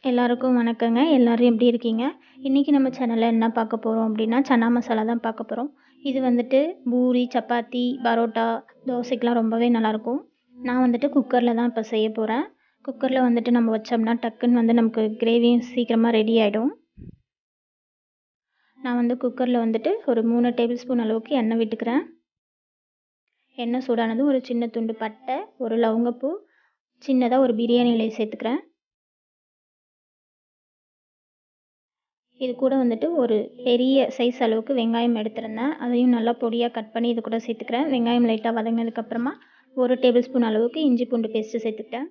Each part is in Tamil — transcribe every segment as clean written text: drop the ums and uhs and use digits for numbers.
எல்லாருக்கும் வணக்கங்க. எல்லாரும் எப்படி இருக்கீங்க? இன்றைக்கி நம்ம சேனலில் என்ன பார்க்க போகிறோம் அப்படின்னா, சன்னா மசாலா தான் பார்க்க போகிறோம். இது வந்துட்டு பூரி, சப்பாத்தி, பரோட்டா, தோசைக்கெலாம் ரொம்பவே நல்லாயிருக்கும். நான் வந்துட்டு குக்கரில் தான் இப்போ செய்ய போகிறேன். குக்கரில் வந்துட்டு நம்ம வச்சோம்னா டக்குன்னு வந்து நமக்கு கிரேவியும் சீக்கிரமாக ரெடி ஆகிடும். நான் வந்து குக்கரில் வந்துட்டு ஒரு 3 டேபிள் ஸ்பூன் அளவுக்கு எண்ணெய் விட்டுக்கிறேன். எண்ணெய் சூடானதும் ஒரு சின்ன துண்டு பட்டை, ஒரு லவங்கப்பூ, சின்னதாக ஒரு பிரியாணி இலை சேர்த்துக்கிறேன். இது கூட வந்துட்டு ஒரு பெரிய சைஸ் அளவுக்கு வெங்காயம் எடுத்திருந்தேன். அதையும் நல்லா பொடியாக கட் பண்ணி இது கூட சேர்த்துக்கிறேன். வெங்காயம் லைட்டாக வதங்கினதுக்கப்புறமா 1 டேபிள் ஸ்பூன் அளவுக்கு இஞ்சி பூண்டு பேஸ்ட்டு சேர்த்துக்கிட்டேன்.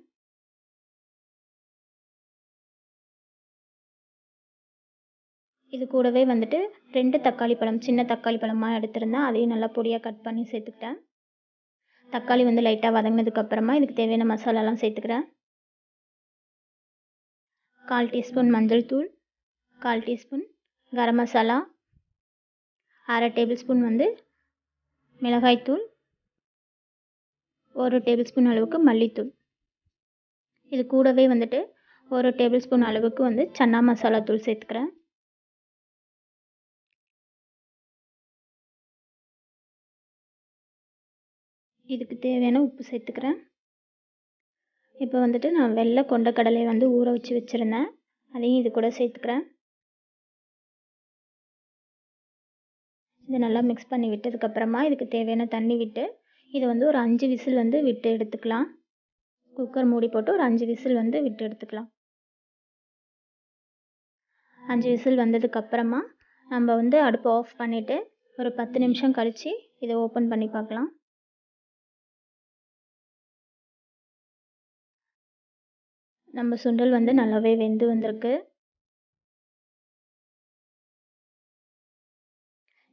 இது கூடவே வந்துட்டு 2 தக்காளி பழம், சின்ன தக்காளி பழமாக எடுத்திருந்தேன். அதையும் நல்லா பொடியாக கட் பண்ணி சேர்த்துக்கிட்டேன். தக்காளி வந்து லைட்டாக வதங்கினதுக்கப்புறமா இதுக்கு தேவையான மசாலாலாம் சேர்த்துக்கிறேன். 1/4 டீஸ்பூன் மஞ்சள் தூள், 1/4 teaspoon garam masala, 1/2 table spoon வந்து மிளகாய்த்தூள், 1 டேபிள் ஸ்பூன் அளவுக்கு மல்லித்தூள். இது கூடவே வந்துட்டு 1 டேபிள் ஸ்பூன் அளவுக்கு வந்து சன்னா மசாலா தூள் சேர்த்துக்கிறேன். இதுக்கு தேவையான உப்பு சேர்த்துக்கிறேன். இப்போ வந்துட்டு நான் வெள்ளை கொண்டக்கடலையை வந்து ஊற வச்சு வச்சுருந்தேன். அதையும் இது கூட சேர்த்துக்கிறேன். இதை நல்லா மிக்ஸ் பண்ணி விட்டதுக்கப்புறமா இதுக்கு தேவையான தண்ணி விட்டு இதை வந்து ஒரு 5 விசில் வந்து விட்டு எடுத்துக்கலாம். குக்கர் மூடி போட்டு ஒரு 5 விசில் வந்து விட்டு எடுத்துக்கலாம். 5 விசில் வந்ததுக்கப்புறமா நம்ம வந்து அடுப்பை ஆஃப் பண்ணிவிட்டு ஒரு 10 நிமிஷம் கழித்து இதை ஓப்பன் பண்ணி பார்க்கலாம். நம்ம சுண்டல் வந்து நல்லாவே வெந்து வந்திருக்கு.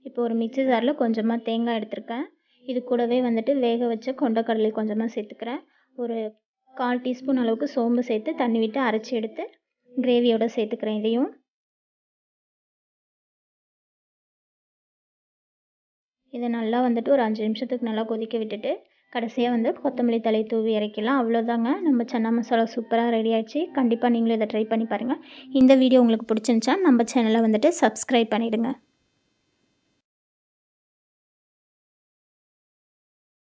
இப்போ ஒரு மிக்ஸி ஜாரில் கொஞ்சமாக தேங்காய் எடுத்திருக்கேன். இது கூடவே வந்துட்டு வேக வச்ச கொண்டக்கடலை கொஞ்சமாக சேர்த்துக்கிறேன். ஒரு 1/4 டீஸ்பூன் அளவுக்கு சோம்பு சேர்த்து தண்ணி விட்டு அரைச்சி எடுத்து கிரேவியோடு சேர்த்துக்கிறேன். இதையும் இதை நல்லா வந்துட்டு ஒரு 5 நிமிஷத்துக்கு நல்லா கொதிக்க விட்டுட்டு கடைசியாக வந்து கொத்தமல்லி தழை தூவி இறக்கலாம். அவ்வளோதாங்க, நம்ம சன்னா மசாலா சூப்பராக ரெடி ஆகிடுச்சு. கண்டிப்பாக நீங்களும் இதை ட்ரை பண்ணி பாருங்கள். இந்த வீடியோ உங்களுக்கு பிடிச்சிருந்துச்சா நம்ம சேனலை வந்துட்டு சப்ஸ்கிரைப் பண்ணிவிடுங்க.